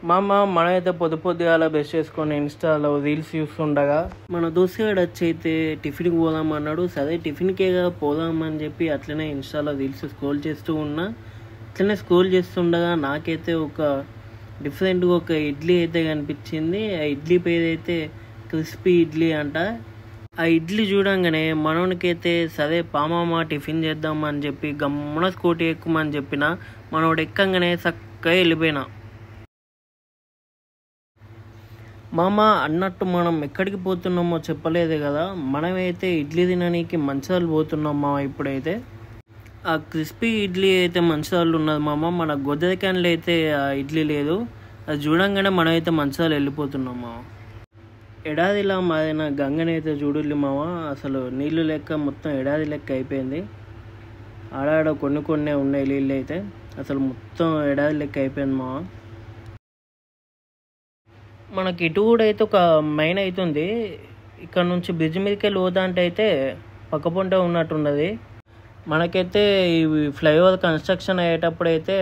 మామ మనమైతే పొద్దుగాల బ్రష్ చేసుకొని ఇన్స్టాలో రీల్స్ చూస్తుండగా మన దోస్తుగాడు వచ్చి అయితే టిఫిన్కి పోదాం అన్నాడు. సరే టిఫిన్కే పోదామని చెప్పి అట్లనే ఇన్స్టాలో రీల్స్ స్క్రోల్ చేస్తూ ఉన్నా. అట్లనే స్క్రోల్ చేస్తుండగా నాకైతే ఒక డిఫరెంట్గా ఒక ఇడ్లీ అయితే కనిపించింది. ఆ ఇడ్లీ పేరు అయితే క్రిస్పీ ఇడ్లీ అంట. ఆ ఇడ్లీ చూడంగానే మనోనికైతే సరే పామామ టిఫిన్ చేద్దామని చెప్పి గమ్మున స్కూటీ ఎక్కుమని చెప్పిన. మనోడు ఎక్కంగానే చక్కగా వెళ్ళిపోయినా. మామ అన్నట్టు మనం ఎక్కడికి పోతున్నామో చెప్పలేదు కదా. మనమైతే ఇడ్లీ తినడానికి మంచిర్యాల పోతున్నాం మామ. ఇప్పుడైతే ఆ క్రిస్పీ ఇడ్లీ అయితే మంచిర్యాలలో ఉన్నది మామ. మన గొద్దెరికాయలో అయితే ఆ ఇడ్లీ లేదు. అది చూడంగానే మనమైతే మంచిర్యాల వెళ్ళిపోతున్నాం మామ. ఎడాదిలా మాదిన గంగనైతే చూడుల్లి మామ. అసలు నీళ్ళు లెక్క మొత్తం ఎడాది లెక్క అయిపోయింది. ఆడాడ కొన్ని ఉన్నాయి నీళ్ళు అయితే. అసలు మొత్తం ఎడాది లెక్క అయిపోయింది మామ. మనకి ఇటు కూడా అయితే ఒక మైన్ అవుతుంది. ఇక్కడ నుంచి బ్రిడ్జ్ మీదకి వెళ్ళి పోతా అంటే అయితే పక్కపొంటే ఉన్నట్టున్నది. మనకైతే ఈ ఫ్లైఓవర్ కన్స్ట్రక్షన్ అయ్యేటప్పుడు అయితే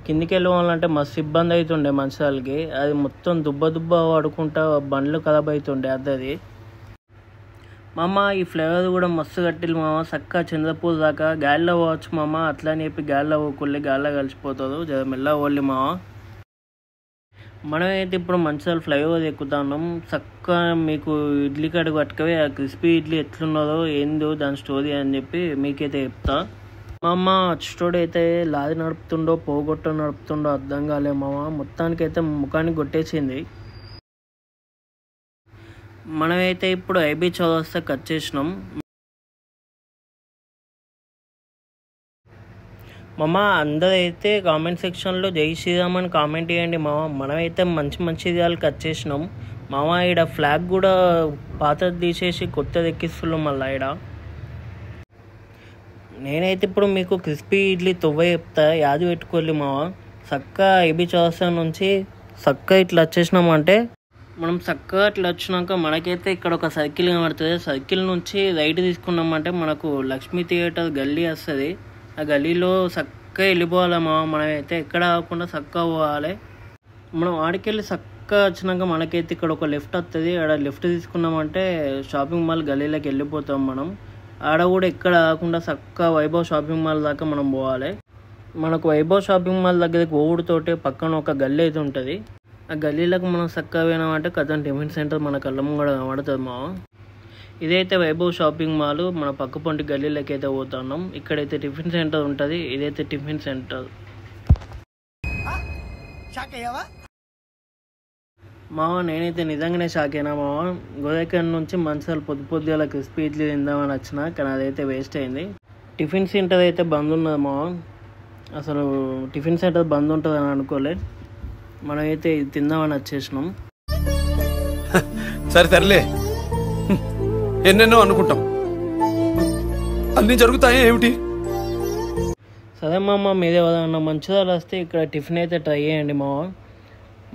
కిందికి వెళ్ళాలంటే మస్తు ఇబ్బంది అవుతుండే మనుషులకి. అది మొత్తం దుబ్బ పడుకుంటా బండ్లు ఖరాబ్ అవుతుండే. అది మామ ఈ ఫ్లైఓవర్ కూడా మస్తు కట్టిల్లు మామ. చక్కగా చంద్రపూర్ దాకా గాలిలో పోవచ్చు మామ. అట్లా అని చెప్పి గాలిలో పోకుళ్ళి గాలిలో కలిసిపోతుంది. జర మెల్లగా పోల్లి మామ. మనమైతే ఇప్పుడు మంచిర్యాల ఫ్లైఓవర్ ఎక్కుతున్నాం. చక్కగా మీకు ఇడ్లీ కాడికి పట్టుకవే ఆ క్రిస్పీ ఇడ్లీ ఎట్లున్నదో ఏందో దాని స్టోరీ అని చెప్పి మీకైతే చెప్తా. మా అమ్మ స్టోరీ అయితే లారీ నడుపుతుండో పోగొట్ట నడుపుతుండో అర్థం కాలే మామ. మొత్తానికైతే ముఖానికి కొట్టేసింది. మనమైతే ఇప్పుడు ఐబీ చౌరస్తా కట్ చేసినాం. మామ అందరైతే కామెంట్ సెక్షన్లో జై శ్రీరామ్ అని కామెంట్ చేయండి మామ. మనమైతే మంచి విధాలు కట్ చేసినాం మామ. ఈడ ఫ్లాగ్ కూడా పాతది తీసేసి కొత్తది ఎక్కిస్తున్నాం మళ్ళీ ఈడ. నేనైతే ఇప్పుడు మీకు క్రిస్పీ ఇడ్లీ తొవ్వ చెప్తా, యాది పెట్టుకోవాలి మామ. చక్కగా ఐబీ చౌరస్తా నుంచి చక్కగా ఇట్లా వచ్చేసినామంటే మనం చక్కగా ఇట్లా వచ్చినాక మనకైతే ఇక్కడ ఒక సర్కిల్ కనబడుతుంది. సర్కిల్ నుంచి రైట్ తీసుకున్నామంటే మనకు లక్ష్మీ థియేటర్ గల్లీ వస్తుంది. ఆ గల్లీలో చక్కగా వెళ్ళిపోవాలి మామ. మనమైతే ఎక్కడ కాకుండా చక్కగా పోవాలి. మనం ఆడికెళ్ళి చక్కగా వచ్చినాక మనకైతే ఇక్కడ ఒక లెఫ్ట్ వస్తుంది. ఆడ లెఫ్ట్ తీసుకున్నామంటే షాపింగ్ మాల్ గల్లీలోకి వెళ్ళిపోతాం మనం. ఆడ కూడా ఎక్కడ కాకుండా చక్కగా వైభవ్ షాపింగ్ మాల్ దాకా మనం పోవాలి. మనకు వైభవ్ షాపింగ్ మాల్ దగ్గరికి ఓవుడుతోటే పక్కన ఒక గల్లీ అయితే ఉంటుంది. ఆ గల్లీలకు మనం చక్కగా పోయినామంటే కథన్ టిఫిన్ సెంటర్ మన కళ్ళం కూడా కనబడుతుంది మామ. ఇదైతే వైభవ్ షాపింగ్ మాల్. మన పక్క పొంటి గల్లీలోకి అయితే పోతున్నాం. ఇక్కడైతే టిఫిన్ సెంటర్ ఉంటుంది. ఇదైతే టిఫిన్ సెంటర్ మామ. నేనైతే నిజంగానే షాక్ అయినా మామ. గోదావరి నుంచి మంచిర్యాల పొద్దుగాల క్రిస్పీ ఇడ్లీ తిందామని వచ్చిన, కానీ అదైతే వేస్ట్ అయింది. టిఫిన్ సెంటర్ అయితే బంద్ ఉన్నది మామ. అసలు టిఫిన్ సెంటర్ బంద్ ఉంటుంది అని అనుకోలే. మనమైతే ఇది తిందామని వచ్చేసినాం. సరేలే, ఎన్నెన్నో అనుకుంటాం, అన్నీ జరుగుతాయి ఏమిటి. సరే మామ, మీదే ఏదన్నా మంచిర్యాల వస్తే ఇక్కడ టిఫిన్ అయితే ట్రై చేయండి మామ.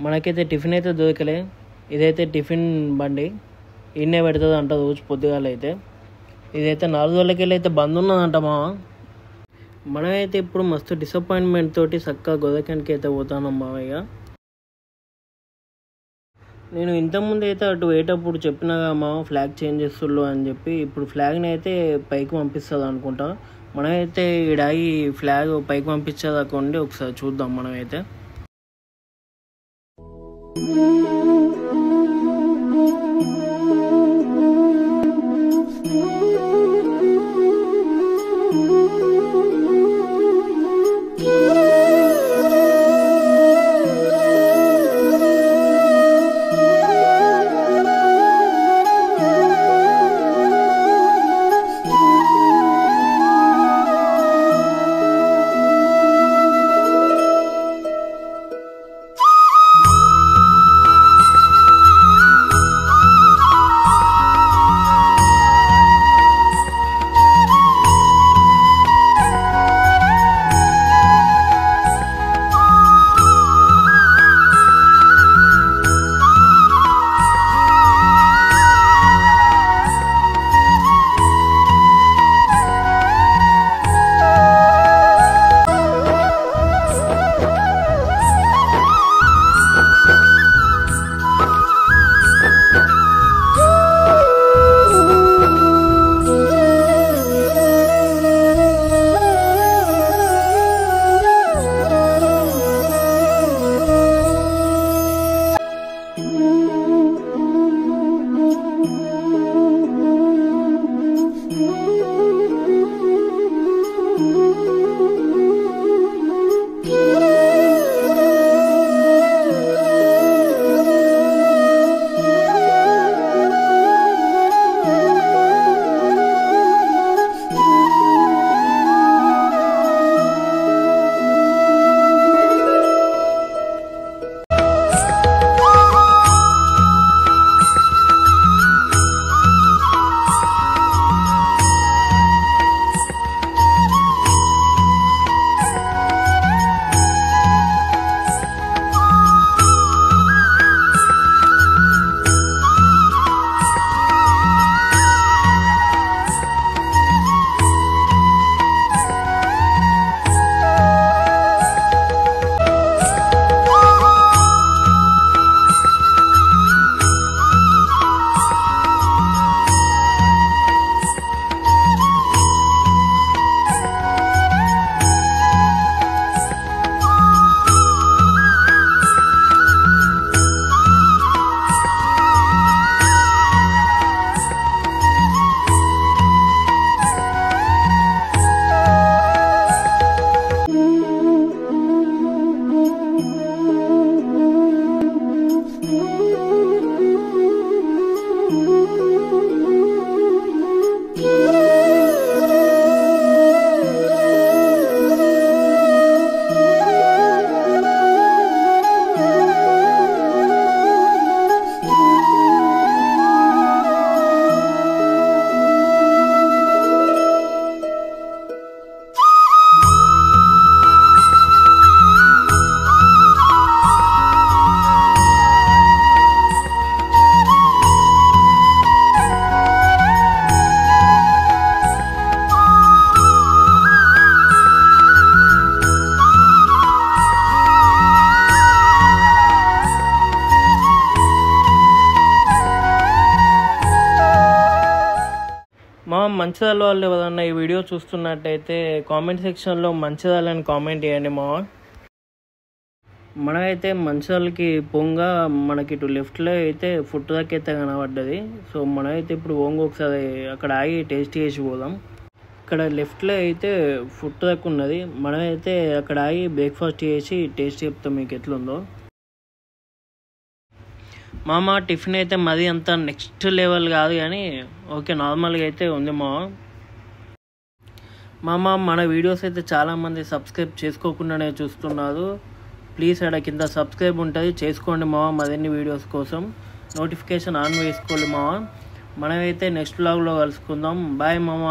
మనకైతే టిఫిన్ అయితే దొరకలే. ఇదైతే టిఫిన్ బండి ఇన్నే పెడుతుంది అంట రోజు పొద్దుగాల అయితే. ఇదైతే 4 రోజులకి వెళ్ళి అయితే బంద్ ఉన్నదంట మామ. మనమైతే ఇప్పుడు మస్తు డిసప్పాయింట్మెంట్ తోటి చక్కగా గోదావరికి అయితే పోతున్నాం మామయ్య. నేను ఇంతకుముందు అయితే అటు పోయేటప్పుడు చెప్పినాగా మామ ఫ్లాగ్ చేంజ్ చేస్తుళ్ళు అని చెప్పి. ఇప్పుడు ఫ్లాగ్ని అయితే పైకి పంపిస్తుంది అనుకుంటా. మనమైతే ఈడాయి ఫ్లాగ్ పైకి పంపించేదాకా ఉండి ఒకసారి చూద్దాం మనమైతే. మంచిర్యాల వాళ్ళు ఏదన్నా ఈ వీడియో చూస్తున్నట్టయితే కామెంట్ సెక్షన్లో మంచిర్యాలని కామెంట్ చేయండి మావా. మనమైతే మంచిర్యాలకి పొంగా మనకి ఇటు లెఫ్ట్లో అయితే ఫుడ్ ట్రక్ అయితే కనబడ్డది. సో మనమైతే ఇప్పుడు పొంగ ఒకసారి అక్కడ ఆగి టేస్ట్ చేసి పోదాం. ఇక్కడ లెఫ్ట్లో అయితే ఫుడ్ ట్రక్ ఉన్నది. మనమైతే అక్కడ ఆగి బ్రేక్ఫాస్ట్ చేసి టేస్ట్ చెప్తాం మీకు ఎట్లుందో. మామ టిఫిన్ అయితే మరీ అంత నెక్స్ట్ లెవెల్ కాదు కానీ ఓకే నార్మల్గా అయితే ఉంది మామ. మన వీడియోస్ అయితే చాలామంది సబ్స్క్రైబ్ చేసుకోకుండానే చూస్తున్నారు. ప్లీజ్ అక్కడ కింద సబ్స్క్రైబ్ ఉంటుంది, చేసుకోండి మామ. మరిన్ని వీడియోస్ కోసం నోటిఫికేషన్ ఆన్ వేసుకోండి మామ. మనమైతే నెక్స్ట్ వ్లాగ్లో కలుసుకుందాం. బాయ్ మామ.